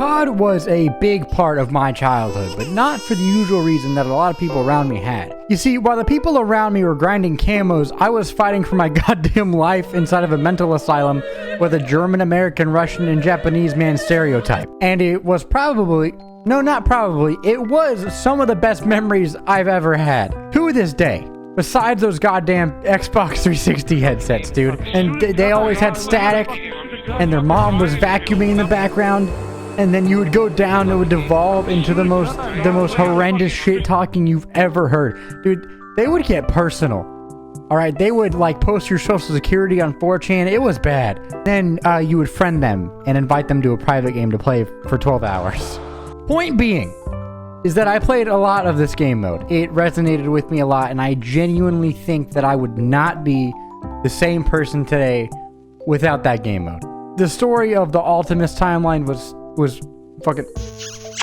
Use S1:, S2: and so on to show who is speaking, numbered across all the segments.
S1: COD was a big part of my childhood, but not for the usual reason that a lot of people around me had. You see, while the people around me were grinding camos, I was fighting for my goddamn life inside of a mental asylum with a German, American, Russian, and Japanese man stereotype. And it was probably... No, not probably. It was some of the best memories I've ever had. To this day. Besides those goddamn Xbox 360 headsets, dude. And they always had static, and their mom was vacuuming in the background, and then you would go down, it would devolve into the most horrendous shit talking you've ever heard. Dude, they would get personal. Alright, they would like post your social security on 4chan. It was bad. Then you would friend them and invite them to a private game to play for 12 hours. Point being is that I played a lot of this game mode. It resonated with me a lot, and I genuinely think that I would not be the same person today without that game mode. The story of the Ultimus timeline was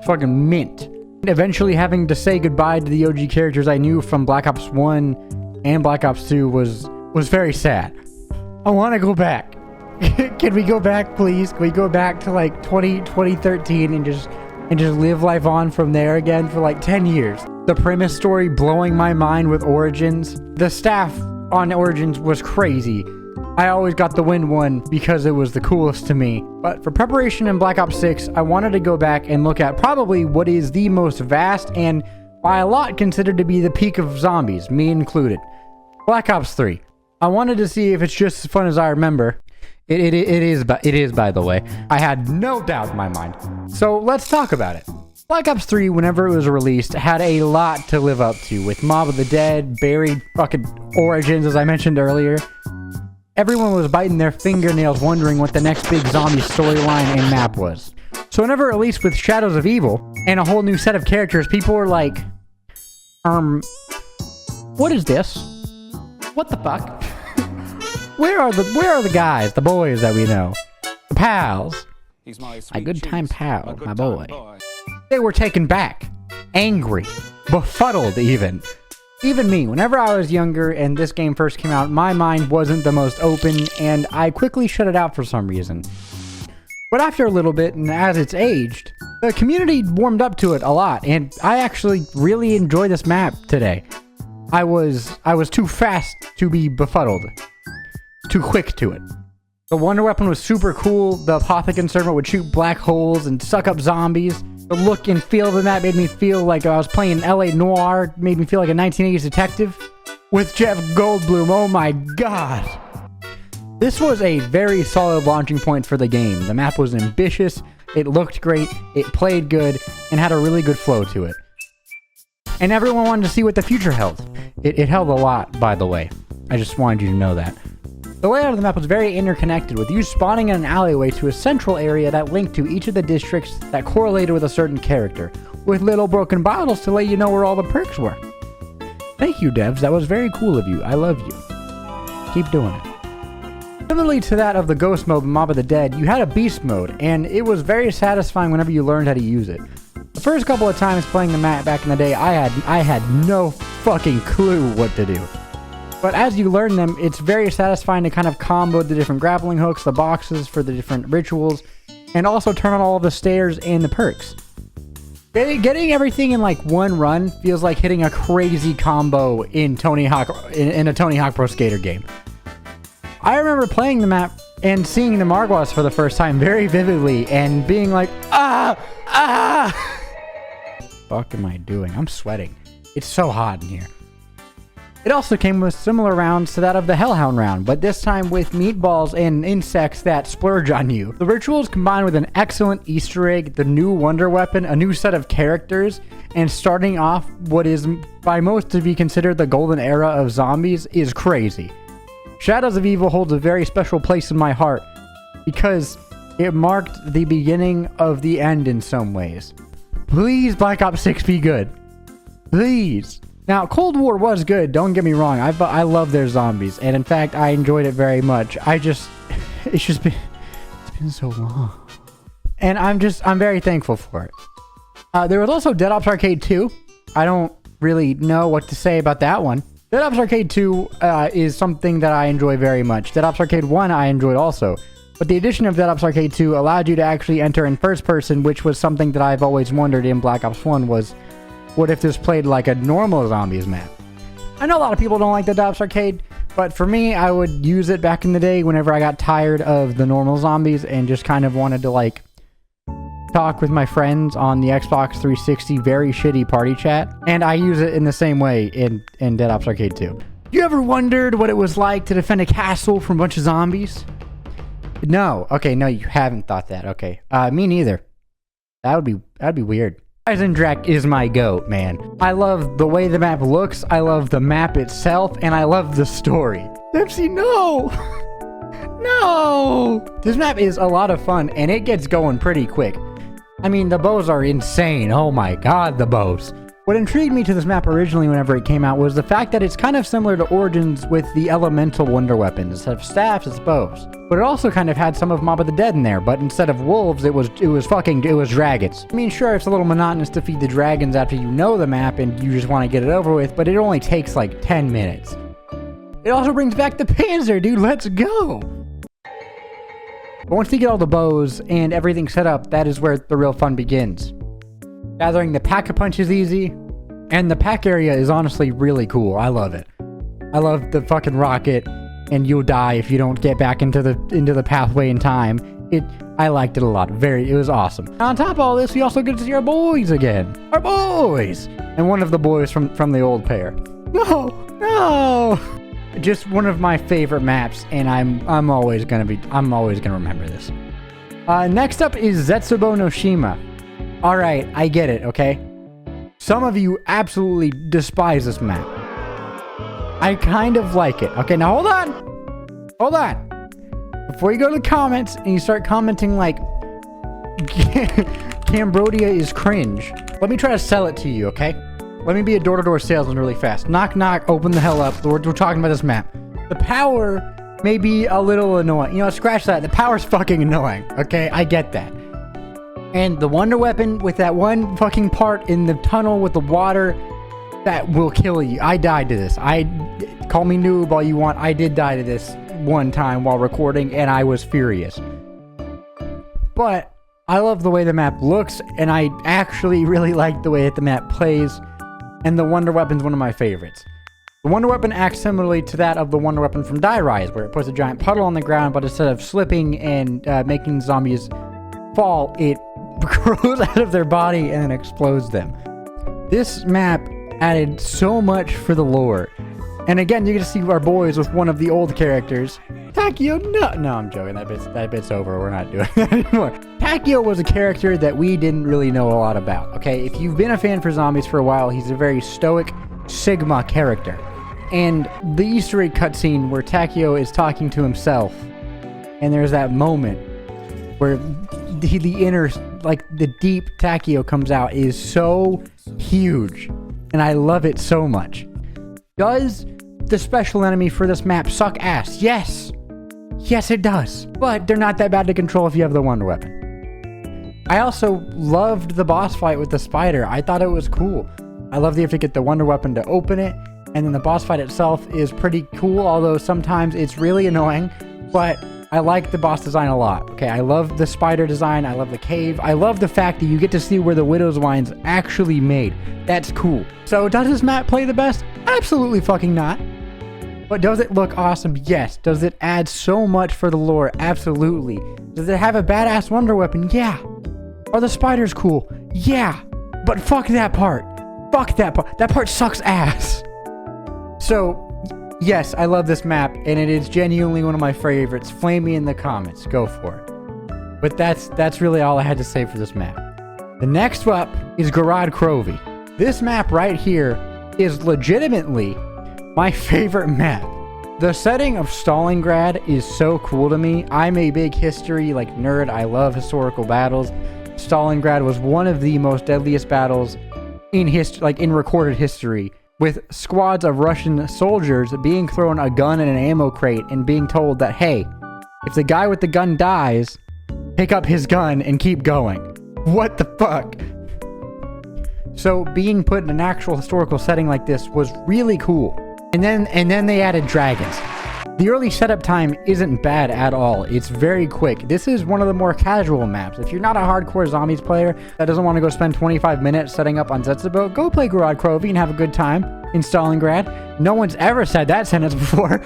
S1: fucking mint. Eventually having to say goodbye to the OG characters I knew from Black Ops 1 and Black Ops 2 was very sad. I want to go back. Can we go back, please? Can we go back to like 2013 and just live life on from there again for like 10 years. The premise story blowing my mind with Origins. The staff on Origins was crazy. I always got the win one because it was the coolest to me. But for preparation in Black Ops 6, I wanted to go back and look at probably what is the most vast and by a lot considered to be the peak of zombies, me included. Black Ops 3. I wanted to see if it's just as fun as I remember. It is, by the way. I had no doubt in my mind. So let's talk about it. Black Ops 3, whenever it was released, had a lot to live up to, with Mob of the Dead, buried fucking Origins, as I mentioned earlier. Everyone was biting their fingernails wondering what the next big zombie storyline and map was. So whenever it released with Shadows of Evil, and a whole new set of characters, people were like, what is this? What the fuck? Where are the guys, the boys that we know? The pals. My good time pal, my boy. They were taken back. Angry. Befuddled, even. Even me, whenever I was younger and this game first came out, my mind wasn't the most open, and I quickly shut it out for some reason. But after a little bit, and as it's aged, the community warmed up to it a lot, and I actually really enjoy this map today. I was too fast to be befuddled. Too quick to it. The Wonder Weapon was super cool. The Apothicon servant would shoot black holes and suck up zombies. The look and feel of the map made me feel like I was playing LA Noire. Made me feel like a 1980s detective. With Jeff Goldblum, oh my god. This was a very solid launching point for the game. The map was ambitious, it looked great, it played good, and had a really good flow to it. And everyone wanted to see what the future held. It held a lot, by the way. I just wanted you to know that. The layout of the map was very interconnected, with you spawning in an alleyway to a central area that linked to each of the districts that correlated with a certain character, with little broken bottles to let you know where all the perks were. Thank you, devs. That was very cool of you. I love you. Keep doing it. Similarly to that of the Ghost mode in Mob of the Dead, you had a Beast mode, and it was very satisfying whenever you learned how to use it. The first couple of times playing the map back in the day, I had no fucking clue what to do. But as you learn them, it's very satisfying to kind of combo the different grappling hooks, the boxes for the different rituals, and also turn on all of the stairs and the perks. Getting everything in like one run feels like hitting a crazy combo in Tony Hawk in a Tony Hawk Pro Skater game. I remember playing the map and seeing the Margwas for the first time very vividly and being like, ah! What am I doing? I'm sweating. It's so hot in here. It also came with similar rounds to that of the Hellhound round, but this time with meatballs and insects that splurge on you. The rituals combined with an excellent Easter egg, the new Wonder Weapon, a new set of characters, and starting off what is by most to be considered the golden era of zombies is crazy. Shadows of Evil holds a very special place in my heart because it marked the beginning of the end in some ways. Please, Black Ops 6 be good. Please. Now, Cold War was good, don't get me wrong. I love their zombies, and in fact, I enjoyed it very much. It's been so long. And I'm very thankful for it. There was also Dead Ops Arcade 2. I don't really know what to say about that one. Dead Ops Arcade 2 is something that I enjoy very much. Dead Ops Arcade 1 I enjoyed also. But the addition of Dead Ops Arcade 2 allowed you to actually enter in first person, which was something that I've always wondered in Black Ops 1 was, what if this played like a normal zombies map? I know a lot of people don't like the Dead Ops Arcade, but for me, I would use it back in the day whenever I got tired of the normal zombies and just kind of wanted to like talk with my friends on the Xbox 360 very shitty party chat. And I use it in the same way in Dead Ops Arcade 2. You ever wondered what it was like to defend a castle from a bunch of zombies? No. Okay, no, you haven't thought that. Okay. Me neither. That'd be weird. Eisendrache is my goat, man. I love the way the map looks, I love the map itself, and I love the story. Dempsey, no! No! This map is a lot of fun, and it gets going pretty quick. I mean, the bows are insane. Oh my god, the bows. What intrigued me to this map originally whenever it came out was the fact that it's kind of similar to Origins with the elemental wonder weapons. Instead of staffs, it's bows. But it also kind of had some of Mob of the Dead in there, but instead of wolves, it was dragons. I mean, sure, it's a little monotonous to feed the dragons after you know the map and you just want to get it over with, but it only takes like 10 minutes. It also brings back the Panzer, dude, let's go! But once you get all the bows and everything set up, that is where the real fun begins. Gathering the pack-a-punch is easy, and the pack area is honestly really cool. I love it. I love the fucking rocket, and you'll die if you don't get back into the pathway in time. I liked it a lot. It was awesome. And on top of all this, we also get to see our boys again. Our boys! And one of the boys from the old pair. No! Just one of my favorite maps, and I'm always gonna remember this. Next up is Zetsubo no Shima. Alright, I get it, okay? Some of you absolutely despise this map. I kind of like it. Okay, now hold on! Hold on! Before you go to the comments and you start commenting like Cambodia is cringe, let me try to sell it to you, okay? Let me be a door-to-door salesman really fast. Knock, knock, open the hell up. We're talking about this map. The power may be a little annoying. You know, scratch that. The power's fucking annoying, okay? I get that. And the wonder weapon with that one fucking part in the tunnel with the water, that will kill you. I died to this. Call me noob all you want. I did die to this one time while recording, and I was furious. But I love the way the map looks, and I actually really like the way that the map plays, and the wonder weapon's one of my favorites. The wonder weapon acts similarly to that of the wonder weapon from Die Rise, where it puts a giant puddle on the ground, but instead of slipping and making zombies fall, it grows out of their body and then explodes them. This map added so much for the lore. And again, you get to see our boys with one of the old characters. Takeo, no, I'm joking. That bit's over. We're not doing that anymore. Takeo was a character that we didn't really know a lot about. Okay, if you've been a fan for zombies for a while, he's a very stoic Sigma character. And the Easter egg cutscene where Takeo is talking to himself, and there's that moment where the deep Takeo comes out is so huge, and I love it so much. Does the special enemy for this map suck ass? Yes, it does. But they're not that bad to control if you have the wonder weapon. I also loved the boss fight with the spider. I thought it was cool. I love that you have to get the wonder weapon to open it, and then the boss fight itself is pretty cool, although sometimes it's really annoying, but I like the boss design a lot. Okay, I love the spider design, I love the cave, I love the fact that you get to see where the Widow's Wine's actually made. That's cool. So does this map play the best? Absolutely fucking not. But does it look awesome? Yes. Does it add so much for the lore? Absolutely. Does it have a badass wonder weapon? Yeah. Are the spiders cool? Yeah. But fuck that part. Fuck that part. That part sucks ass. So, yes, I love this map, and it is genuinely one of my favorites. Flame me in the comments. Go for it. But that's really all I had to say for this map. The next up is Gorod Krovi. This map right here is legitimately my favorite map. The setting of Stalingrad is so cool to me. I'm a big history nerd. I love historical battles. Stalingrad was one of the most deadliest battles in history, in recorded history, with squads of Russian soldiers being thrown a gun and an ammo crate and being told that, hey, if the guy with the gun dies, pick up his gun and keep going. What the fuck? So being put in an actual historical setting like this was really cool. And then they added dragons. The early setup time isn't bad at all. It's very quick. This is one of the more casual maps. If you're not a hardcore zombies player that doesn't want to go spend 25 minutes setting up on Zetsubou, go play Gorod Krovi and have a good time in Stalingrad. No one's ever said that sentence before.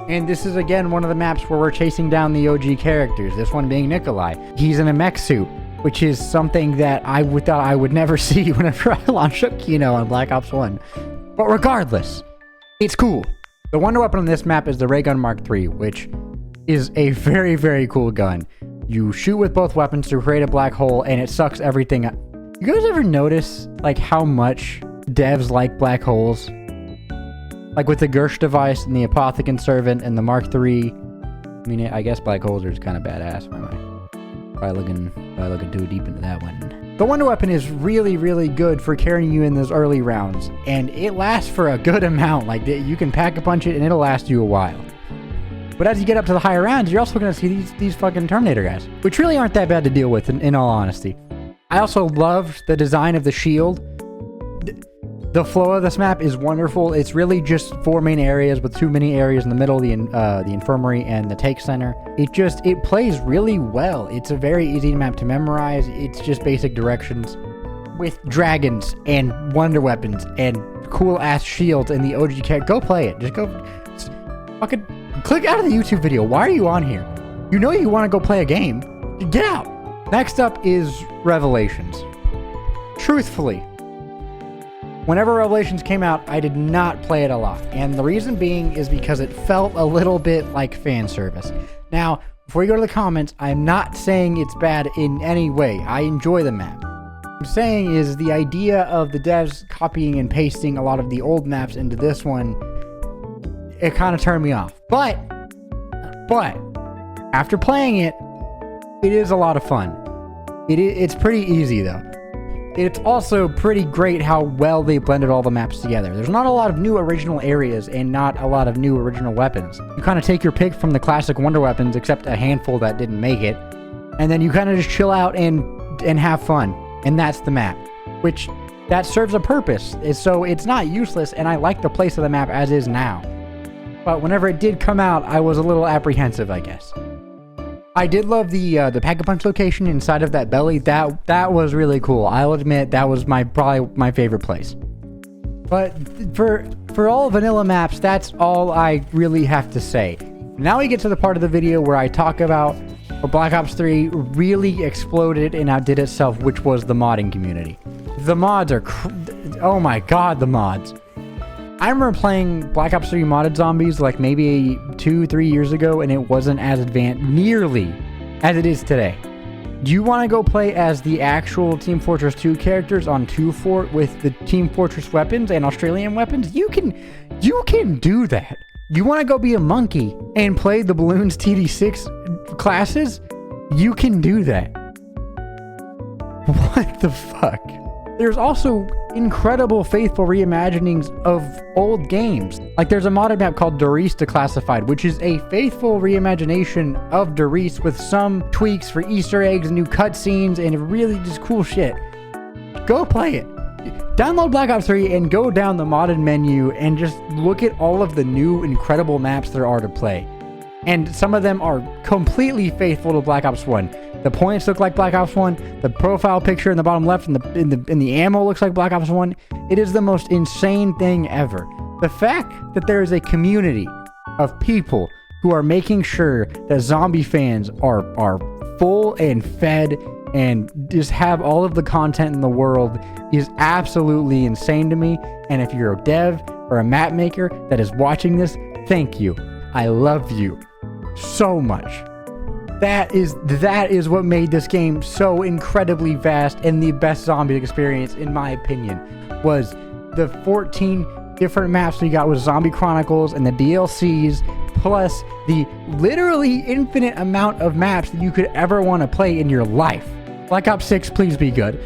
S1: And this is, again, one of the maps where we're chasing down the OG characters, this one being Nikolai. He's in a mech suit, which is something that I thought I would never see whenever I launched up Kino on Black Ops 1. But regardless, it's cool. The wonder weapon on this map is the Ray Gun Mark III, which is a very, very cool gun. You shoot with both weapons to create a black hole, and it sucks everything up. You guys ever notice, like, how much devs like black holes? Like with the Gersh device and the Apothecon Servant and the Mark III. I mean, I guess black holes are kind of badass. Probably looking too deep into that one. The wonder weapon is really, really good for carrying you in those early rounds, and it lasts for a good amount. Like, you can pack a punch it and it'll last you a while. But as you get up to the higher rounds, you're also going to see these fucking Terminator guys, which really aren't that bad to deal with, in all honesty. I also loved the design of the shield. The flow of this map is wonderful. It's really just 4 main areas with 2 mini areas in the middle, the infirmary and the take center. It plays really well. It's a very easy map to memorize. It's just basic directions with dragons and wonder weapons and cool ass shields and the OG character. Go play it. Just fucking click out of the YouTube video. Why are you on here? You know you want to go play a game. Get out. Next up is Revelations. Truthfully, whenever Revelations came out, I did not play it a lot. And the reason being is because it felt a little bit like fan service. Now, before you go to the comments, I'm not saying it's bad in any way. I enjoy the map. What I'm saying is the idea of the devs copying and pasting a lot of the old maps into this one, it kind of turned me off. But, after playing it, it is a lot of fun. It's pretty easy though. It's also pretty great how well they blended all the maps together. There's not a lot of new original areas and not a lot of new original weapons. You kind of take your pick from the classic wonder weapons, except a handful that didn't make it, and then you kind of just chill out and have fun. And that's the map, which that serves a purpose. So it's not useless, and I like the place of the map as is now. But whenever it did come out, I was a little apprehensive, I guess. I did love the Pack-a-Punch location inside of that belly. That was really cool. I'll admit that was probably my favorite place. But for all vanilla maps, that's all I really have to say. Now we get to the part of the video where I talk about where Black Ops 3 really exploded and outdid itself, which was the modding community. The mods are oh my god, the mods. I remember playing Black Ops 3 modded zombies like maybe 2-3 years ago, and it wasn't as advanced nearly as it is today. Do you want to go play as the actual Team Fortress 2 characters on 2 Fort with the Team Fortress weapons and Australian weapons? You can do that. You want to go be a monkey and play the Balloons TD6 classes? You can do that. What the fuck? There's also incredible faithful reimaginings of old games. Like there's a modded map called Doris Declassified, which is a faithful reimagination of Doris with some tweaks for Easter eggs, new cutscenes, and really just cool shit. Go play it. Download Black Ops 3 and go down the modded menu and just look at all of the new incredible maps there are to play. And some of them are completely faithful to Black Ops 1. The points look like Black Ops 1. The profile picture in the bottom left and the ammo looks like Black Ops 1. It is the most insane thing ever. The fact that there is a community of people who are making sure that zombie fans are full and fed and just have all of the content in the world is absolutely insane to me. And if you're a dev or a map maker that is watching this, thank you. I love you so much. That is what made this game so incredibly vast, and the best zombie experience, in my opinion, was the 14 different maps we got with Zombie Chronicles and the DLCs, plus the literally infinite amount of maps that you could ever want to play in your life. Black Ops 6, please be good.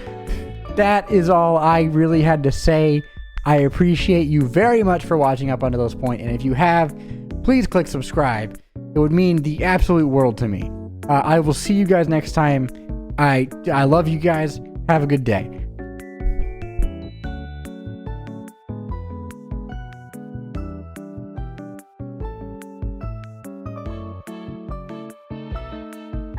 S1: That is all I really had to say. I appreciate you very much for watching up until this point, and if you have, please click subscribe. It would mean the absolute world to me. I will see you guys next time. I love you guys. Have a good day.